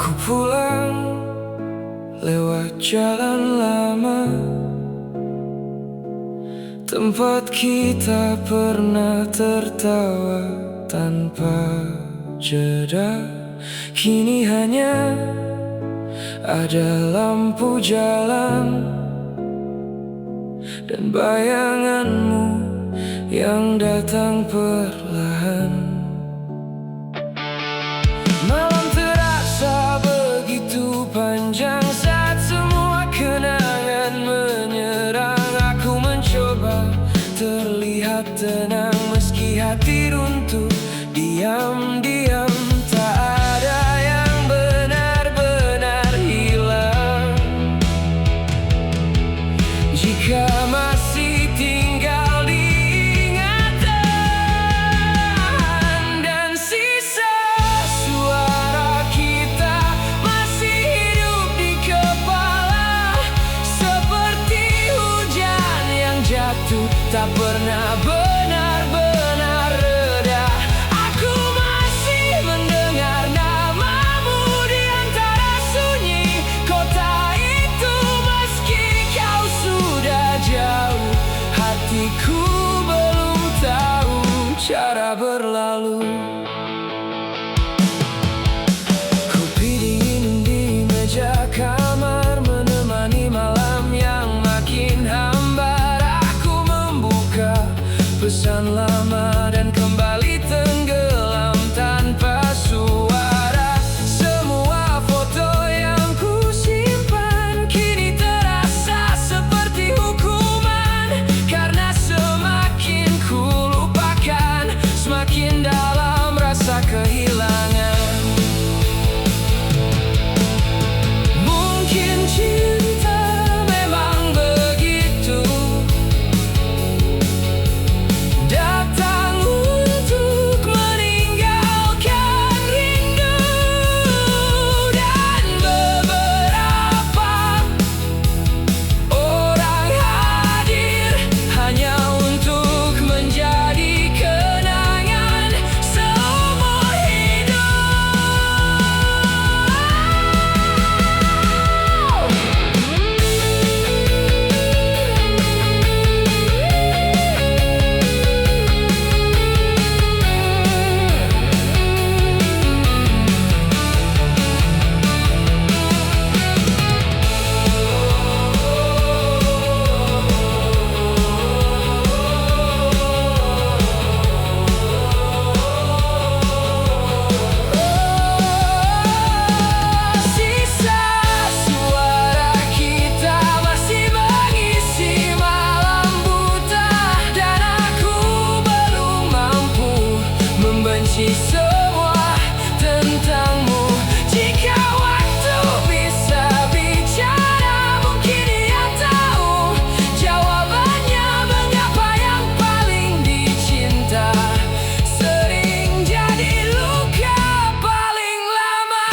Aku pulang lewat jalan lama, tempat kita pernah tertawa tanpa jeda. Kini hanya ada lampu jalan dan bayanganmu yang datang perlahan. Malam terasa begitu panjang saat semua kenangan menyerang. Aku mencoba terlihat tenang meski hati runtuh. Diam-diam tak ada yang benar-benar hilang. Jika masih tinggal diingatan dan sisa suara kita masih hidup di kepala, seperti hujan yang jatuh tak pernah benar-benar reda. Aku masih mendengar namamu di antara sunyi kota itu, meski kau sudah jauh. Hatiku belum tahu cara berlalu. Kopi dingin di meja kamar menemani malam yang makin hambar. Aku membuka pesan lama dan kembali tenggelam tanpa suara. Semua foto yang ku simpan kini terasa seperti hukuman, karena semakin ku lupakan, semakin dalam rasa kehilangan. Mungkin cinta memang begitu, datang untuk meninggalkan rindu, dan beberapa orang hadir hanya untuk menjadi kenangan seumur hidup. Sisa suara kita masih mengisi malam buta, dan aku belum mampu membenci semua tentangmu. Jika waktu bisa bicara, mungkin ia tahu jawabannya. Mengapa yang paling dicinta sering jadi luka paling lama.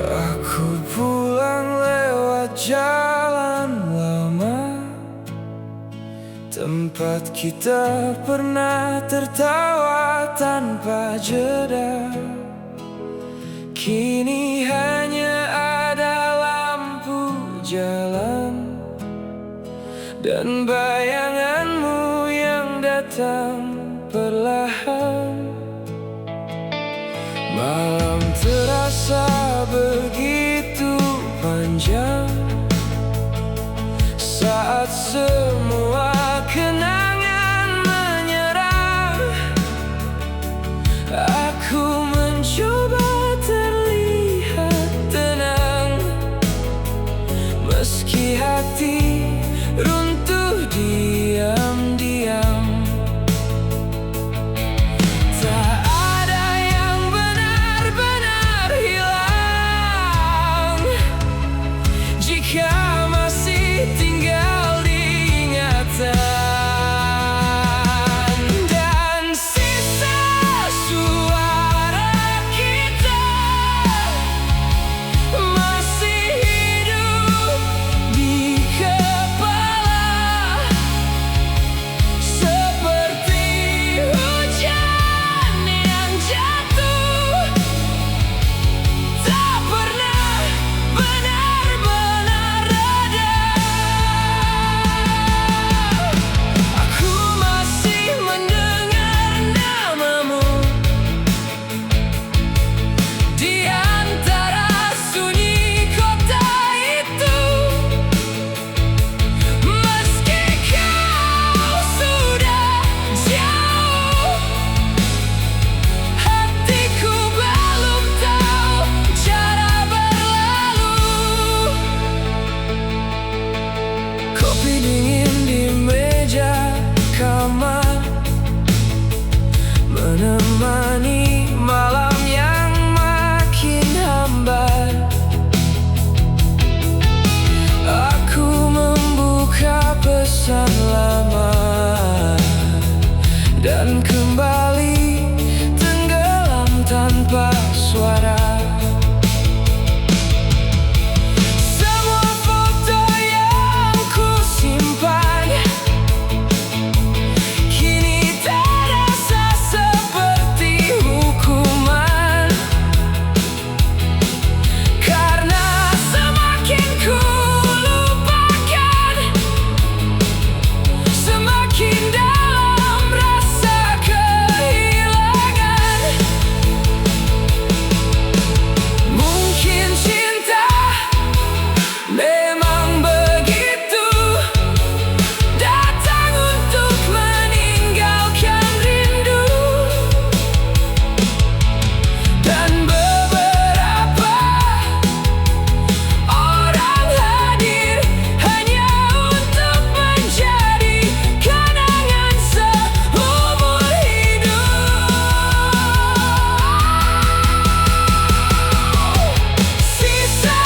Aku pulang lewat jalan lama, tempat kita pernah tertawa tanpa jeda. Kini hanya ada lampu jalan dan bayanganmu yang datang perlahan. Malam terasa begitu panjang saat semua kenangan menyerang. Aku mencoba terlihat tenang meski hati runtuh diam-diam. Tak kembali tenggelam tanpa suara. Semua foto yang ku simpan kini terasa seperti hukuman, karena semakin ku lupakan, semakin dalam rasa kehilangan. Mungkin cinta memang begitu, datang untuk meninggalkan rindu. Dan beberapa orang hadir hanya untuk menjadi kenangan seumur hidup. Sisa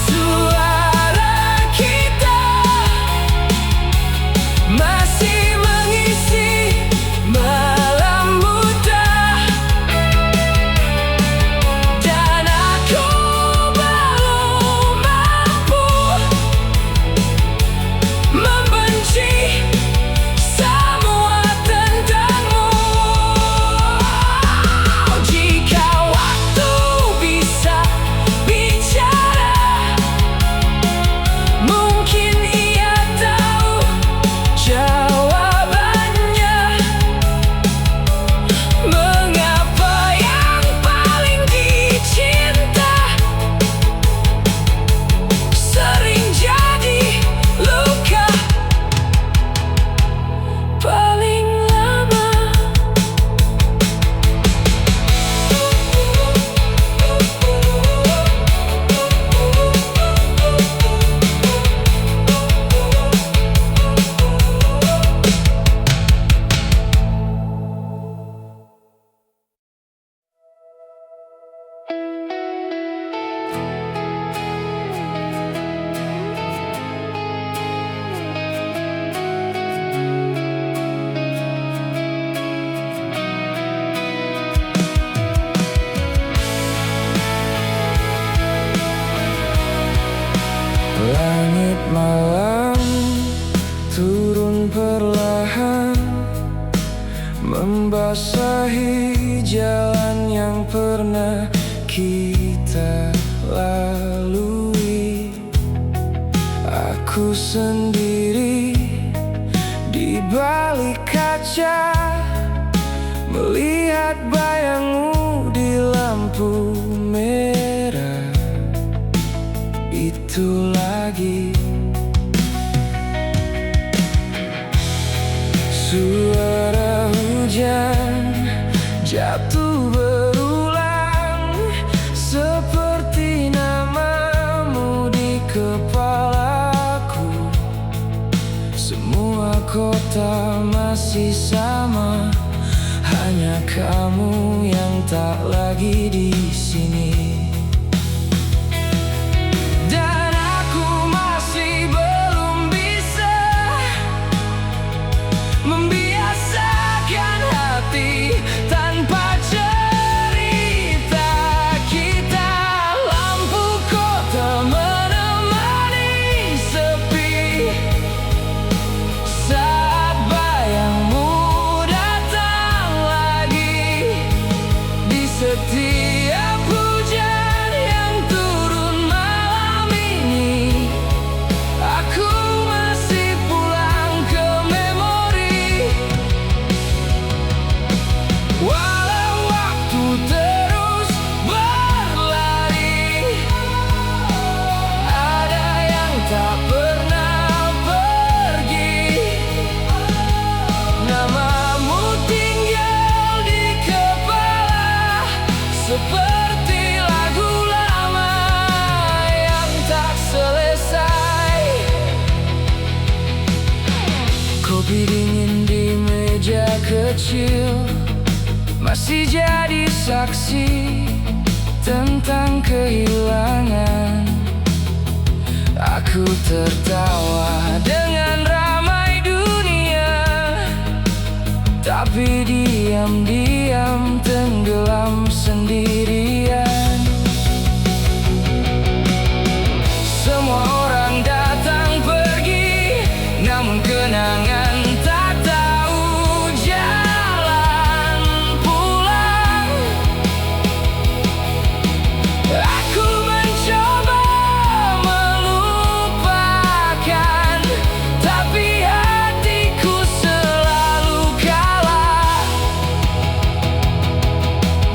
suara kita masih mengisi malam muda, dan aku belum mampu membenci semua tentangmu. Jika waktu bisa bicara, mungkin ia tahu jawabannya. Mengapa yang paling dicinta sering jadi luka paling lama? Langit malam turun perlahan, membasahi jalan yang pernah kita lalui. Aku sendiri di balik kaca, melihat bayangmu di lampu merah. Itu lagi suara hujan jatuh berulang, seperti namamu di kepalaku. Semua kota masih sama, hanya kamu yang tak lagi di sini. Dan aku masih belum bisa membiasakan hati tanpa cerita kita. Lampu kota menemani sepi saat bayangmu datang lagi. Di setiap hujan yang turun malam ini, aku masih pulang ke memori. Walau waktu terus berlari, ada yang tak pernah pergi. Namamu tinggal di kepala, seperti lagu lama yang tak selesai. Kopi dingin di meja kecil masih jadi saksi tentang kehilangan. Aku tertawa dengan ramai dunia, tapi diam-diam tenggelam sendirian. Semua orang datang pergi, namun kenangan tak tahu jalan pulang. Aku mencoba melupakan, tapi hatiku selalu kalah.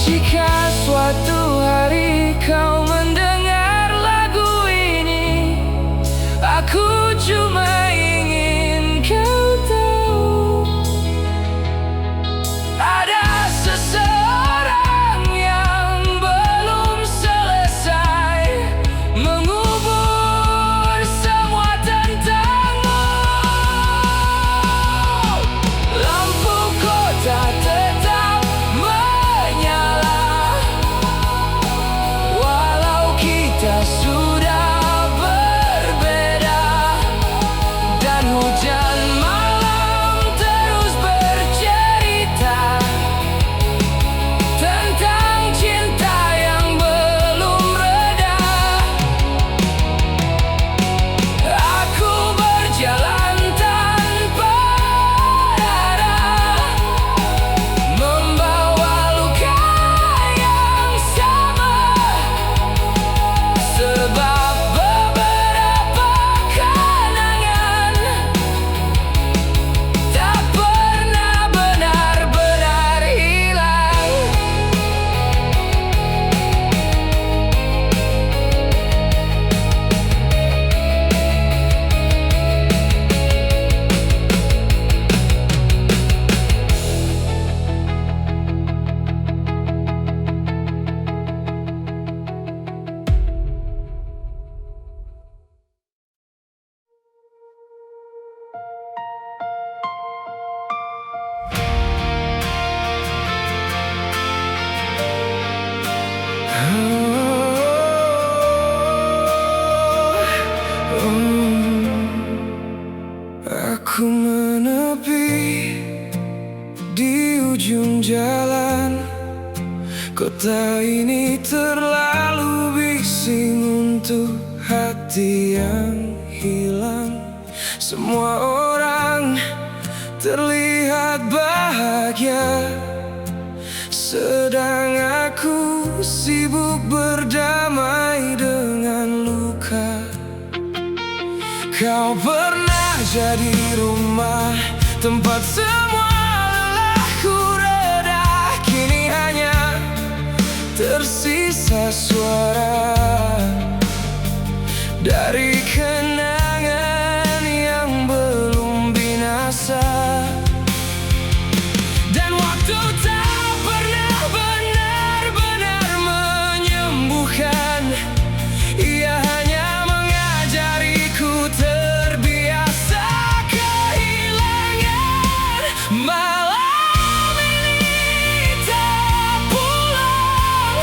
Jika suatu hari kau mendengar lagu ini, aku cuma ingin kau tahu, ada seseorang yang belum selesai mengubur semua tentangmu. Lampu kota tetap menyala, walau kita sudah berbeda, dan hujan malam terus bercerita tentang cinta yang belum reda. Aku berjalan tanpa arah, membawa luka yang sama, sebab beberapa kenangan tak pernah benar-benar hilang. Aku menepi di ujung jalan. Kota ini terlalu bising untuk hati yang hilang. Semua orang terlihat bahagia, sedang aku sibuk berdamai dengan luka. Kau pernah jadi rumah tempat semua lelahku reda. Kini hanya tersisa suara dari kenangan yang belum binasa. Dan waktu tak pernah benar-benar menyembuhkan, ia hanya mengajariku terbiasa kehilangan. Malam ini tak pulang,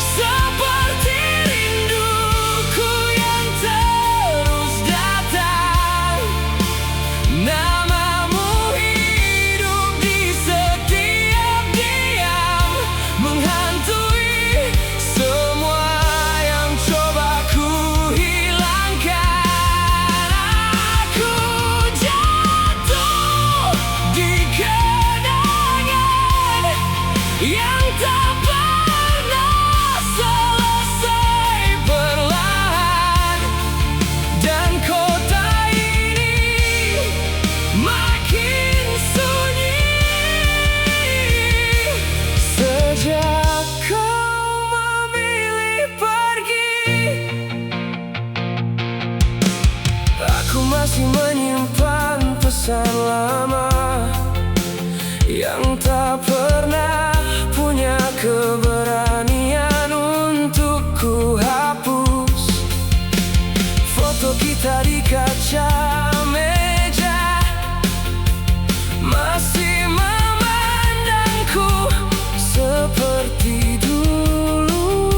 seperti rinduku yang terus datang. Namamu hidup di setiap diam, menghantui semua yang coba ku hilangkan. Aku jatuh di kenangan yang tak pernah selesai perlahan, dan kota ini makin sunyi sejak kau memilih pergi. Aku masih menyimpan pesan lama yang tak pernah punya keberanian untuk ku hapus. Foto kita di kaca meja masih memandangku seperti dulu.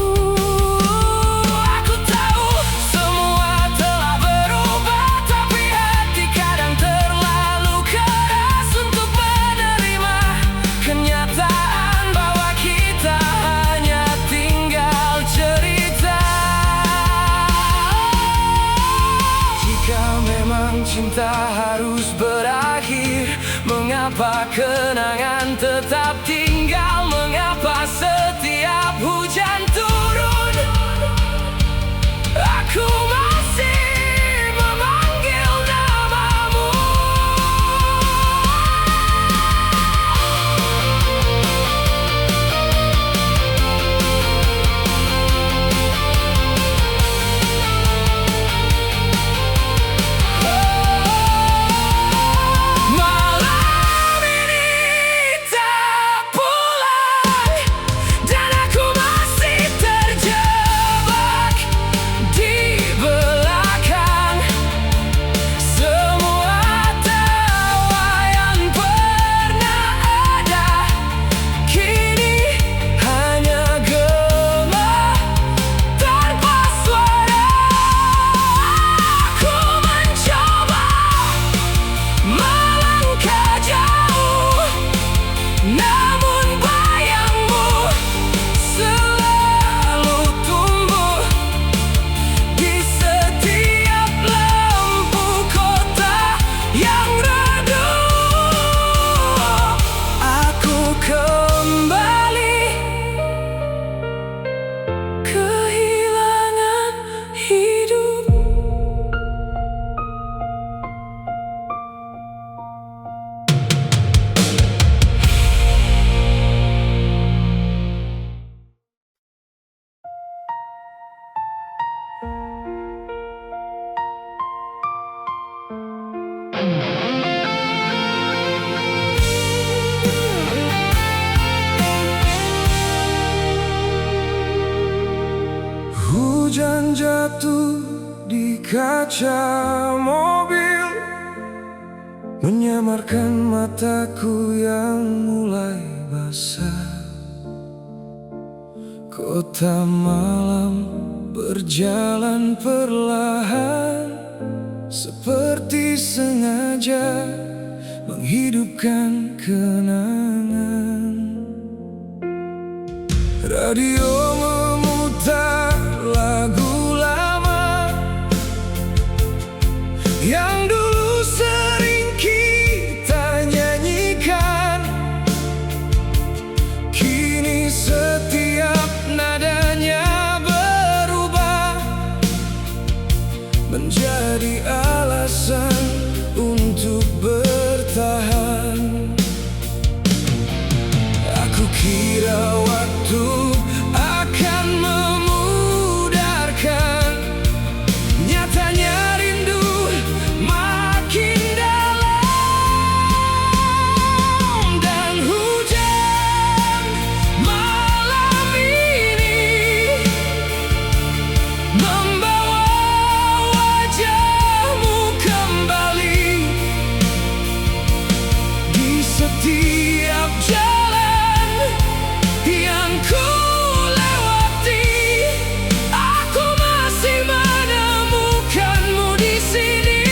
Aku tahu semua telah berubah, tapi hati kadang terlalu keras untuk menerima tetap tinggal. Mengapa setiap hujan turun aku masih memanggil namamu? Malam ini tak pulang dan aku masih terjebak di belakang. Semua tawa yang pernah ada kini hanya gema tanpa suara. Aku mencoba melangkah jauh, namun bayangmu selalu tumbuh di setiap lampu kota yang redup. Aku kembali kehilangan hidup. Hujan jatuh di kaca mobil, menyamarkan mataku yang mulai basah. Kota malam berjalan perlahan, seperti sengaja menghidupkan kenangan. Radio memutar lagu lama yang dulu sering kita nyanyikan. Kini setiap nadanya berubah menjadi alasan untuk bertahan. Aku kira waktu akan memudarkan, nyatanya rindu makin dalam. Dan hujan malam ini membawa wajahmu kembali di setiap jalan yang ku lewati. Aku masih menemukanmu di sini.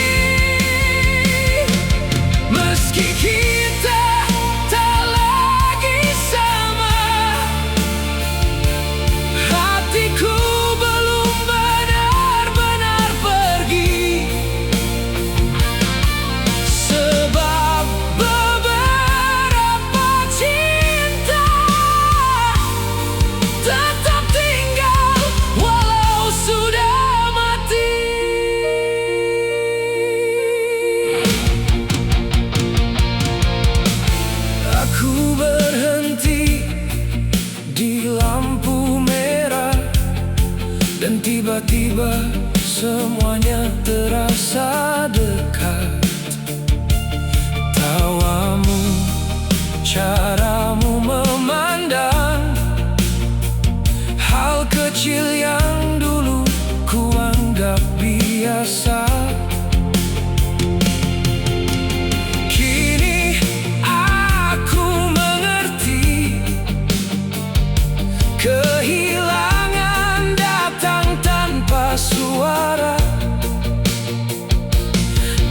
Meski kita tak lagi sama, hatiku belum benar-benar pergi. Sebab beberapa cinta tetap tinggal walau sudah mati. Aku berhenti di lampu merah dan tiba-tiba semuanya terasa dekat. Tawamu, caramu memandang, hal kecil yang dulu ku anggap biasa, kini aku mengerti. Kehilangan datang tanpa suara,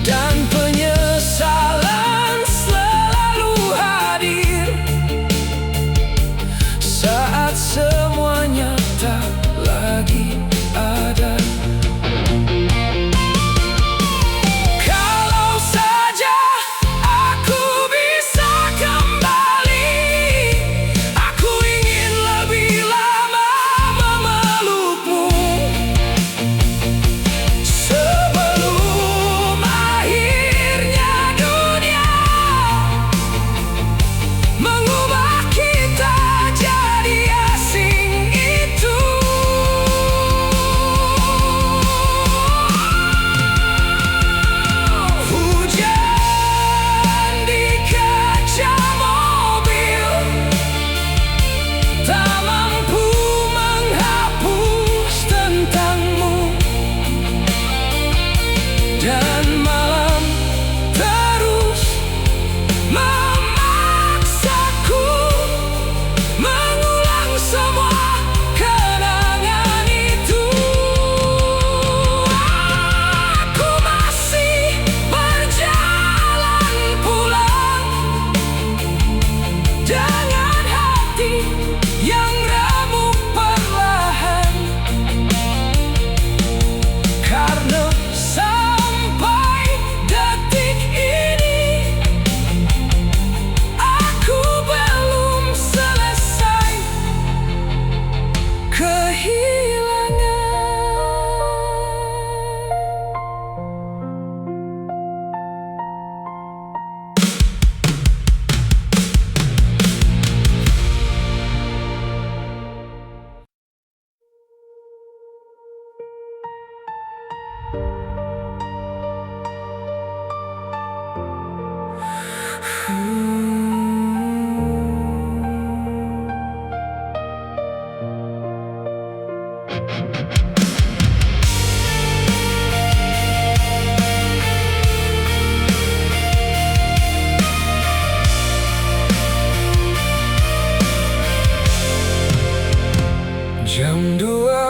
dan penyesalan selalu hadir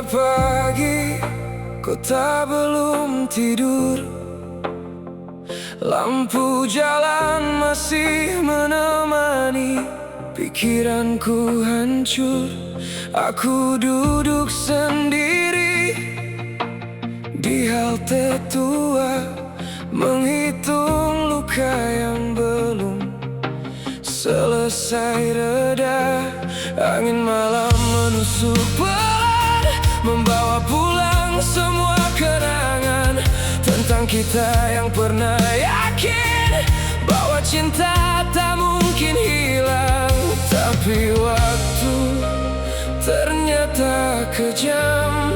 pagi, kota belum tidur. Lampu jalan masih menemani pikiranku hancur. Aku duduk sendiri di halte tua, menghitung luka yang belum selesai reda. Angin malam menusuk pelan, membawa pulang semua kenangan tentang kita yang pernah yakin bahwa cinta tak mungkin hilang. Tapi waktu ternyata kejam,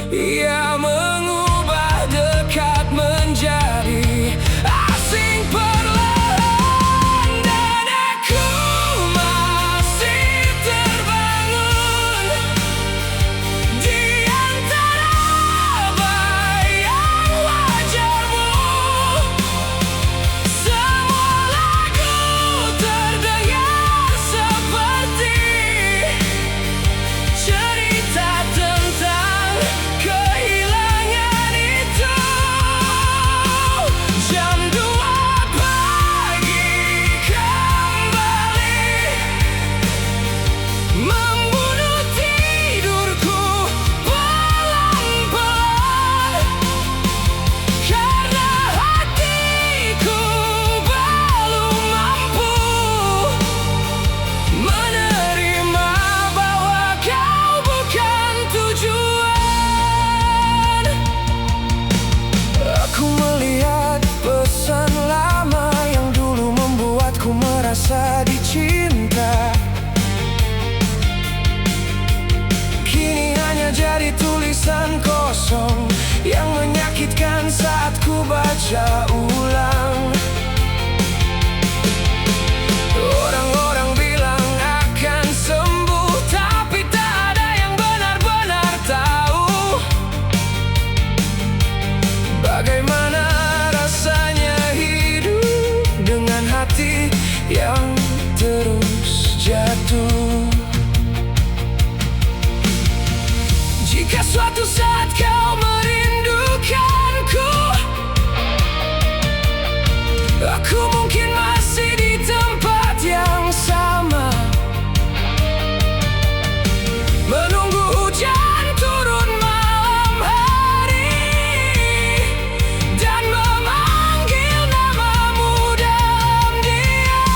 ia mengubah dekat menjadi asing perlahan. Dan aku masih terbangun di antara bayang wajahmu. Semua lagu terdengar seperti cerita tentang kehilangan itu. Jam 2 pagi kembali membunuh tidurku pelan-pelan, karena hatiku belum mampu menerima bahwa kau bukan tujuan. Aku melihat pesan lama yang dulu membuatku merasa dicinta, kini hanya jadi tulisan kosong yang menyakitkan saat ku baca ulang. Orang-orang bilang akan sembuh, tapi tak ada yang benar-benar tahu bagaimana rasanya hidup dengan hati yang terus jatuh. Jika suatu saat kau merindukanku, aku mungkin masih di tempat yang sama, menunggu hujan turun malam hari dan memanggil namamu dalam diam.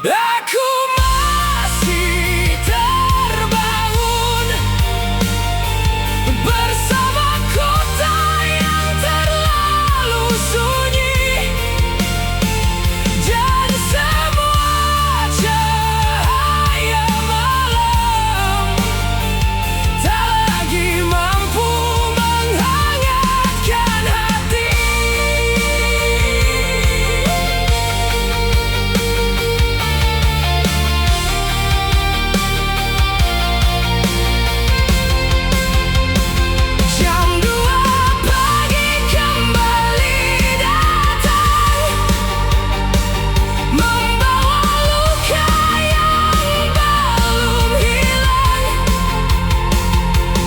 Aku masih terbangun bersama kota yang terlalu sunyi, dan semua cahaya malam tak lagi mampu menghangatkan hati. Jam 2 pagi kembali datang, membawa luka yang belum hilang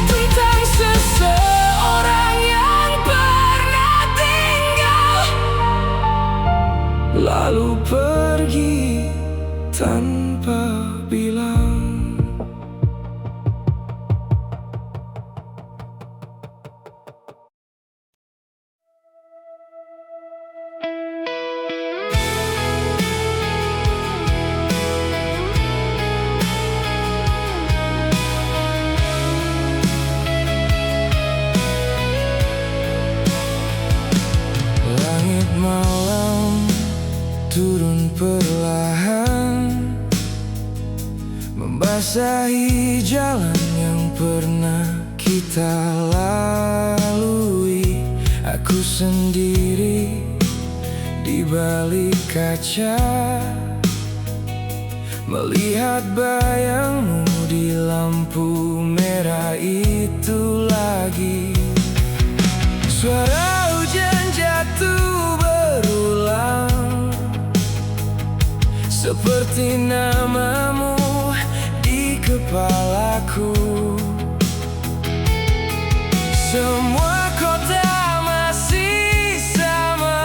tentang seseorang yang pernah tinggal lalu pergi tanpa bilang. Langit malam turun perlahan, membasahi jalan yang pernah kita lalui. Aku sendiri di balik kaca, melihat bayangmu di lampu merah itu lagi. Suara hujan jatuh berulang, seperti pasti namamu di kepalaku. Semua kota masih sama,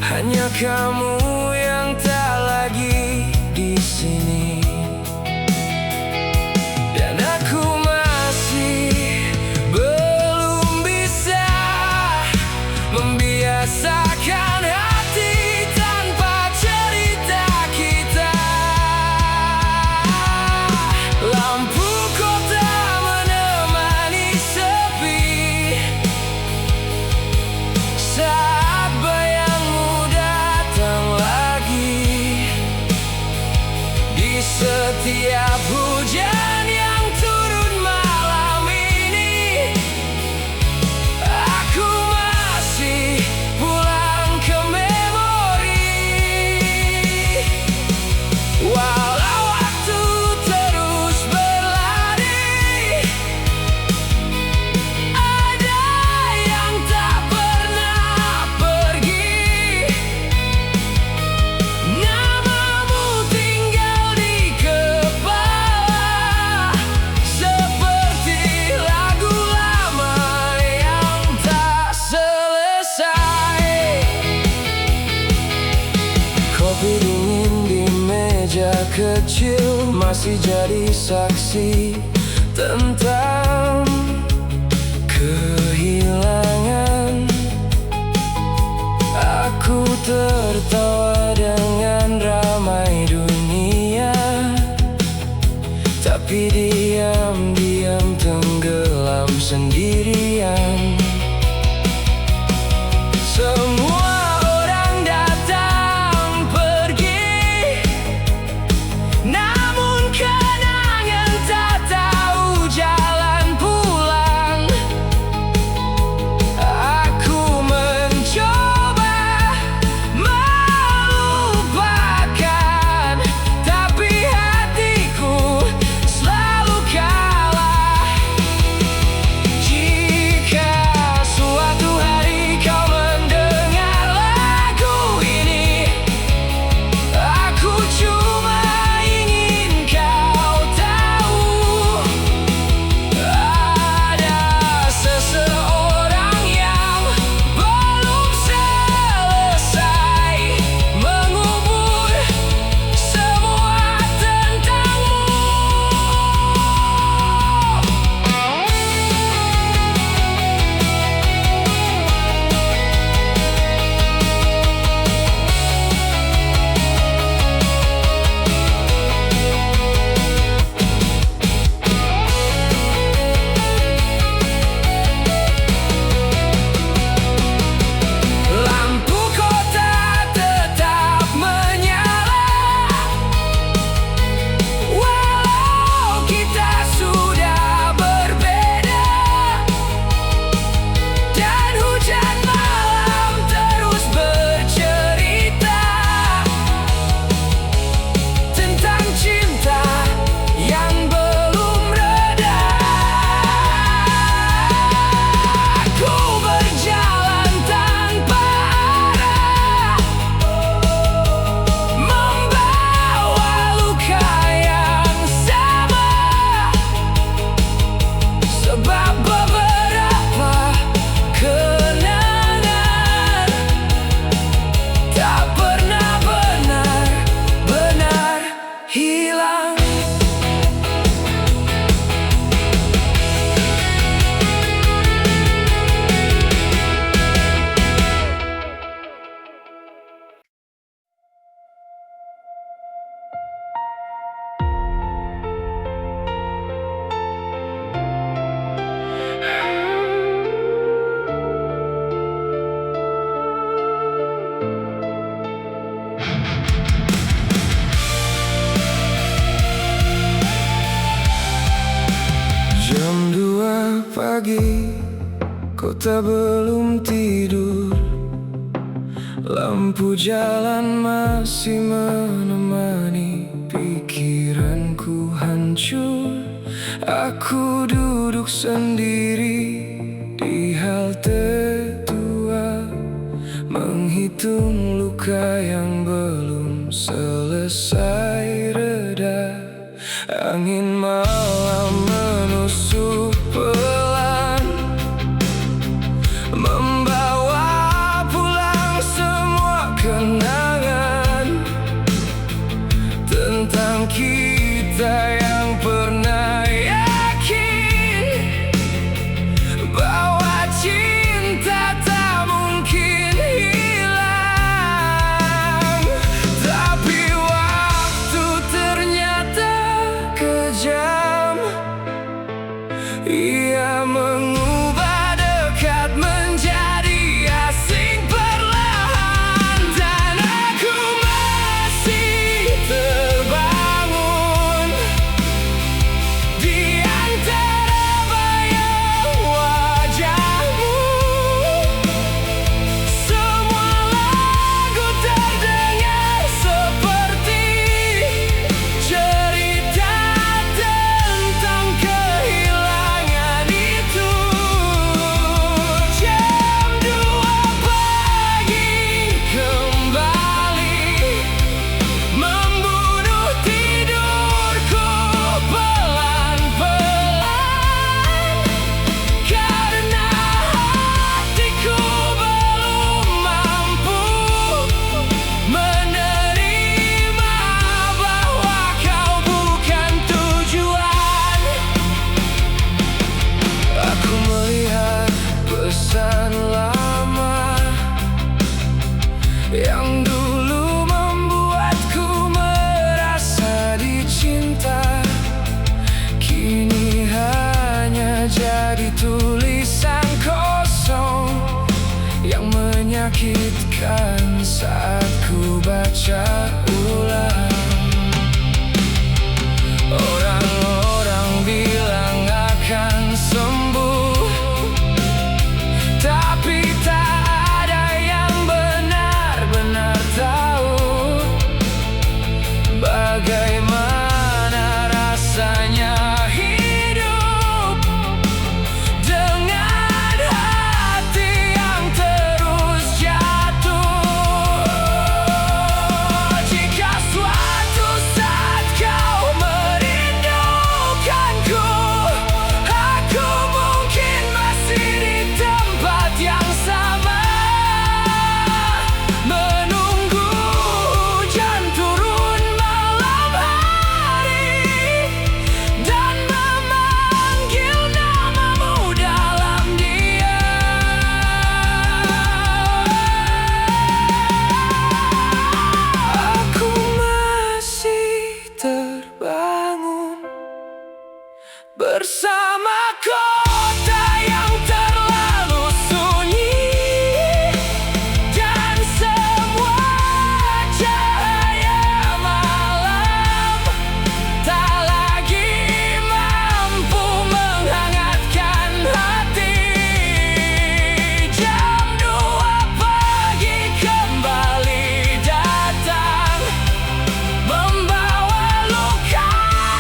hanya kamu yang tak lagi di sini. Dan aku masih belum bisa membiasakan hati tanpa cerita kita. Lampu kota menemani sepi saat bayangmu datang lagi. Di setiap hujan yang turun malam ini, aku masih pulang ke memori. Walau waktu terus berlari, ada yang tak pernah pergi. Namamu tinggal di kepala, seperti lagu lama yang tak selesai. Kopi dingin di meja kecil masih jadi saksi tentang kehilangan. Aku tertawa dengan ramai dunia, tapi diam-diam tenggelam sendirian. Semua orang datang pergi, namun kenangan tak tahu jalan pulang. Aku mencoba melupakan, tapi hatiku selalu kalah. Jika suatu hari kau mendengar lagu ini, aku cuma ingin kau tahu, ada seseorang yang belum selesai mengubur semua tentangmu. Lampu kota tetap menyala, walau kita sudah berbeda. Dan hujan malam terus bercerita tentang cinta yang belum reda. Aku berjalan tanpa arah, membawa luka yang sama, sebab beberapa kenangan tak pernah benar-benar hilang. Jam 2 pagi, kota belum tidur. Lampu jalan masih menemani pikiranku hancur. Aku duduk sendiri di halte tua, menghitung luka yang belum selesai reda, angin malam menusuk pelan, membawa pulang semua kenangan tentang kita yang pernah yakin bahwa cinta tak mungkin hilang. Tapi waktu ternyata kejam, ia mengubah dekat menjadi asing perlahan. Dan aku masih terbangun di antara bayang wajahmu. Semua lagu terdengar seperti cerita tentang kehilangan itu. Jam 2 pagi kembali membunuh tidurku pelan-pelan, karena hatiku belum mampu menerima bahwa kau bukan tujuan. Aku melihat pesan lama yang dulu membuatku merasa dicinta, kini hanya jadi tulisan kosong yang menyakitkan saat ku baca ulang. Orang-orang bilang akan sembuh, tapi tak ada yang benar-benar tahu bagaimana rasanya hidup dengan hati yang terus jatuh. Jika suatu saat kau merindukanku, aku mungkin masih di tempat yang sama, menunggu hujan turun malam hari dan memanggil namamu dalam diam. Aku masih terbangun bersama kota yang terlalu sunyi, dan semua cahaya malam tak lagi mampu menghangatkan hati. Jam 2 pagi kembali datang, membawa luka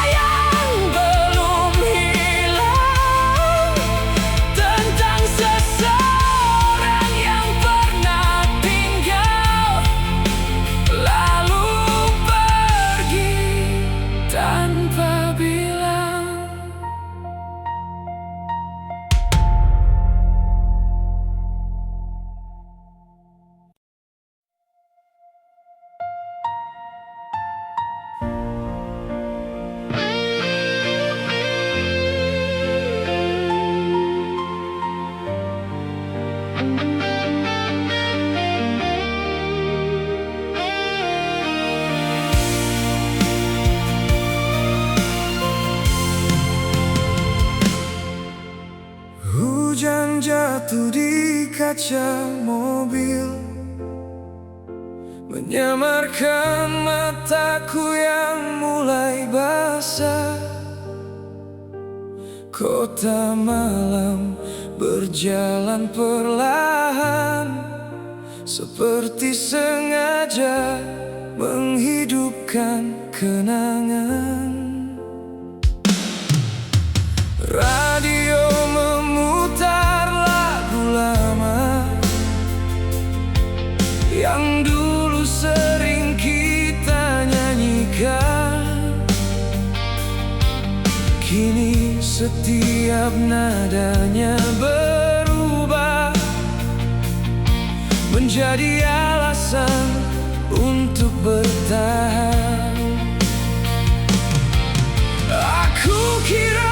yang belum hilang, tentang seseorang yang pernah tinggal lalu pergi tanpa bilang. Hujan jatuh di kaca mobil, menyamarkan mataku yang mulai basah. Kota malam berjalan perlahan, seperti sengaja menghidupkan kenangan. Radio memutar lagu lama yang dulu sering kita setiap nadanya berubah menjadi alasan untuk bertahan. Aku kira